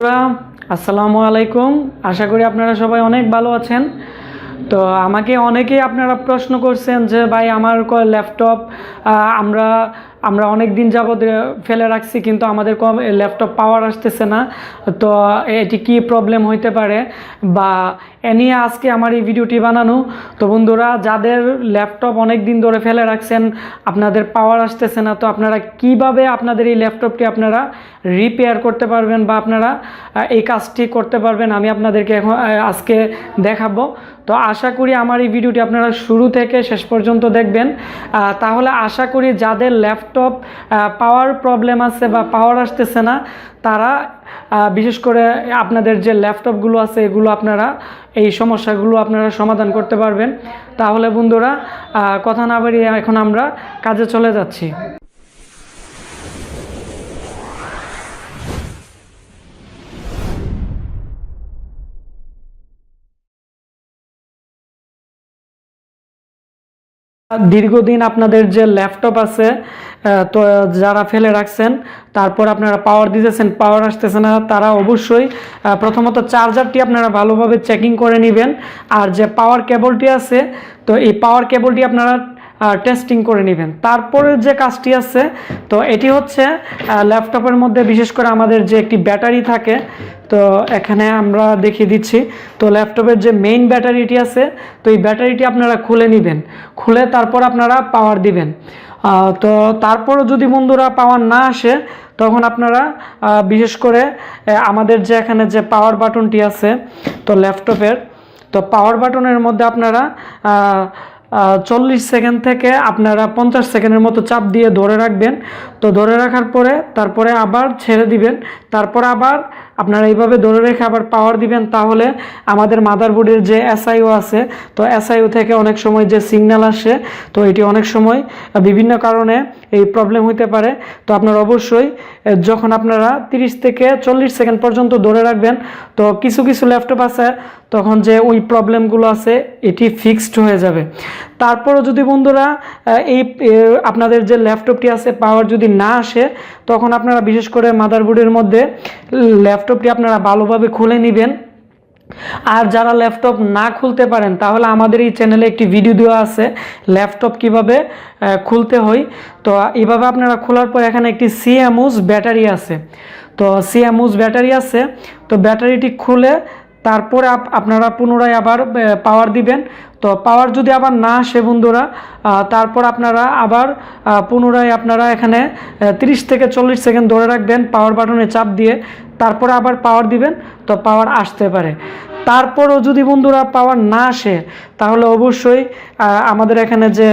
আসসালামু আলাইকুম। আশা করি আপনারা সবাই অনেক ভালো আছেন। তো আমাকে অনেকেই আপনারা প্রশ্ন করছেন যে ভাই আমার ল্যাপটপ আমরা আমরা অনেক দিন যাবত ফেলে রাখছি, কিন্তু আমাদের ল্যাপটপ পাওয়ার আসতেছে না। তো এটি কি প্রবলেম হইতে পারে বা এ নিয়ে আজকে আমার এই ভিডিওটি বানানো। তো বন্ধুরা, যাদের ল্যাপটপ অনেক দিন ধরে ফেলে রাখছেন, আপনাদের পাওয়ার আসতেছে না, তো আপনারা কিভাবে আপনাদের এই ল্যাপটপটি আপনারা রিপেয়ার করতে পারবেন বা আপনারা এই কাজটি করতে পারবেন, আমি আপনাদেরকে আজকে দেখাবো। তো আশা করি আমার এই ভিডিওটি আপনারা শুরু থেকে শেষ পর্যন্ত দেখবেন। তাহলে আশা করি যাদের ল্যাপটপ পাওয়ার প্রবলেম আছে বা পাওয়ার আসতেছে না, তারা বিশেষ করে আপনাদের যে ল্যাপটপগুলো আছে এগুলো আপনারা এই সমস্যাগুলো আপনারা সমাধান করতে পারবেন। তাহলে বন্ধুরা, কথা না বাড়িয়ে এখন আমরা কাজে চলে যাচ্ছি। দীর্ঘদিন আপনাদের যে ল্যাপটপ আছে, তো যারা ফেলে রাখছেন, তারপর আপনারা পাওয়ার দিতেছেন, পাওয়ার আসতেছে না, তারা অবশ্যই প্রথমত চার্জারটি আপনারা ভালোভাবে চেকিং করে নেবেন। আর যে পাওয়ার কেবলটি আছে, তো এই পাওয়ার কেবলটি আপনারা টেস্টিং করে নেবেন। তারপরের যে কাজটি আছে, তো এটি হচ্ছে ল্যাপটপের মধ্যে বিশেষ করে আমাদের যে একটি ব্যাটারি থাকে, তো এখানে আমরা দেখিয়ে দিচ্ছি। তো ল্যাপটপের যে মেইন ব্যাটারিটি আছে, তো এই ব্যাটারিটি আপনারা খুলে নেবেন, খুলে তারপর আপনারা পাওয়ার দিবেন। তো তারপরও যদি বন্ধুরা পাওয়ার না আসে, তখন আপনারা বিশেষ করে আমাদের যে এখানে যে পাওয়ার বাটনটি আছে, তো ল্যাপটপের, তো পাওয়ার বাটনের মধ্যে আপনারা 40 সেকেন্ড থেকে আপনারা 50 সেকেন্ডের মতো চাপ দিয়ে ধরে রাখবেন। তো ধরে রাখার পরে তারপরে আবার ছেড়ে দিবেন, তারপর আবার আপনারা এইভাবে ধরে রেখে আবার পাওয়ার দিবেন। তাহলে আমাদের মাদারবোর্ডের যে এসআইও আছে, তো এসআইও থেকে অনেক সময় যে সিগন্যাল আসে, তো এটি অনেক সময় বিভিন্ন কারণে এই প্রবলেম হইতে পারে। তো আপনারা অবশ্যই যখন আপনারা 30 থেকে 40 সেকেন্ড পর্যন্ত ধরে রাখবেন, তো কিছু কিছু ল্যাপটপ আছে তখন যে ওই প্রবলেমগুলো আছে এটি ফিক্সড হয়ে যাবে। তারপরও যদি বন্ধুরা এই আপনাদের যে ল্যাপটপটি আছে পাওয়ার যদি না আসে, তখন আপনারা বিশেষ করে মাদারবোর্ডের মধ্যে ল্যাপটপটি আপনারা ভালোভাবে খুলে নেবেন। আর যারা ল্যাপটপ না খুলতে পারেন, তাহলে আমাদের এই চ্যানেলে একটি ভিডিও দেওয়া আছে ল্যাপটপ কিভাবে খুলতে হয়। তো এইভাবে আপনারা খোলার পর এখানে একটি সিএমওস ব্যাটারি আছে, তো সিএমওস ব্যাটারি আছে, তো ব্যাটারিটি খুলে তারপরে আপনারা পুনরায় আবার পাওয়ার দিবেন। তো পাওয়ার যদি আবার না আসে বন্ধুরা, তারপর আপনারা আবার পুনরায় আপনারা এখানে 30 থেকে 40 সেকেন্ড ধরে রাখবেন পাওয়ার বাটনে চাপ দিয়ে, তারপরে আবার পাওয়ার দিবেন, তো পাওয়ার আসতে পারে। তারপরও যদি বন্ধুরা পাওয়ার না আসে, তাহলে অবশ্যই আমাদের এখানে যে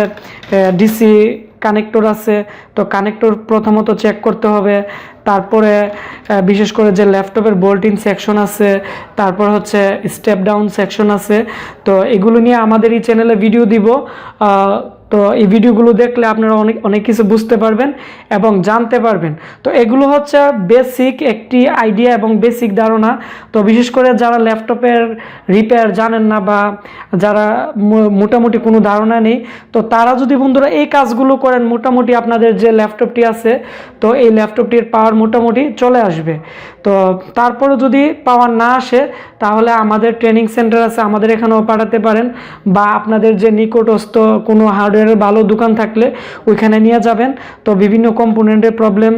ডিসি কানেক্টর আছে, তো কানেক্টর প্রথমত চেক করতে হবে। তারপরে বিশেষ করে যে ল্যাপটপের বোল্টিং সেকশন আছে, তারপর হচ্ছে স্টেপ ডাউন সেকশন আছে, তো এগুলো নিয়ে আমাদের এই চ্যানেলে ভিডিও দিব। তো এই ভিডিওগুলো দেখলে আপনারা অনেক কিছু বুঝতে পারবেন এবং জানতে পারবেন। তো এগুলো হচ্ছে বেসিক একটি আইডিয়া এবং বেসিক ধারণা। তো বিশেষ করে যারা ল্যাপটপের রিপেয়ার জানেন না বা যারা মোটামুটি কোনো ধারণা নেই, তো তারা যদি বন্ধুরা এই কাজগুলো করেন, মোটামুটি আপনাদের যে ল্যাপটপটি আছে, তো এই ল্যাপটপটির পাওয়ার মোটামুটি চলে আসবে। তো তারপরে যদি পাওয়ার না আসে, তাহলে আমাদের ট্রেনিং সেন্টার আছে, আমাদের এখানেও পাঠাতে পারেন, বা আপনাদের যে নিকটস্থ কোনো হার্ডওয়্যারের ভালো দোকান থাকলে ওইখানে নিয়ে যাবেন। তো বিভিন্ন কম্পোনেন্টের প্রবলেম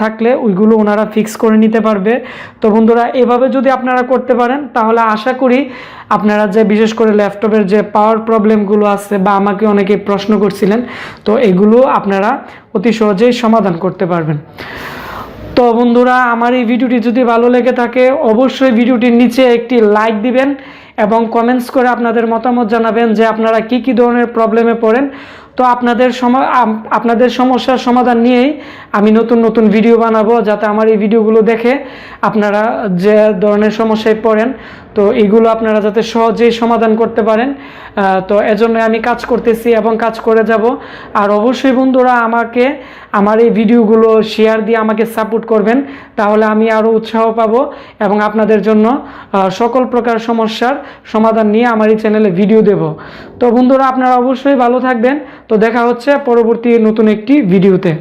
থাকলে ওইগুলো ওনারা ফিক্স করে নিতে পারবে। তো বন্ধুরা, এভাবে যদি আপনারা করতে পারেন, তাহলে আশা করি আপনারা যে বিশেষ করে ল্যাপটপের যে পাওয়ার প্রবলেমগুলো আছে বা আমাকে অনেকে প্রশ্ন করছিলেন, তো এগুলো আপনারা অতি সহজেই সমাধান করতে পারবেন। তো বন্ধুরা, আমার এই ভিডিওটি যদি ভালো লেগে থাকে, অবশ্যই ভিডিওটির নিচে একটি লাইক দিবেন এবং কমেন্টস করে আপনাদের মতামত জানাবেন যে আপনারা কি কি ধরনের প্রবলেমে পড়েন। তো আপনাদের সমস্যার সমাধান নিয়েই আমি নতুন নতুন ভিডিও বানাবো, যাতে আমার এই ভিডিওগুলো দেখে আপনারা যে ধরনের সমস্যায় পড়েন, তো এইগুলো আপনারা যাতে সহজেই সমাধান করতে পারেন। তো এজন্য আমি কাজ করতেছি এবং কাজ করে যাব। আর অবশ্যই বন্ধুরা, আমাকে আমার এই ভিডিওগুলো শেয়ার দিয়ে আমাকে সাপোর্ট করবেন, তাহলে আমি আরও উৎসাহ পাবো এবং আপনাদের জন্য সকল প্রকার সমস্যার সমাধান নিয়ে আমার এই চ্যানেলে ভিডিও দেব। তো বন্ধুরা, আপনারা অবশ্যই ভালো থাকবেন। তো দেখা হচ্ছে পরবর্তী নতুন একটি ভিডিওতে।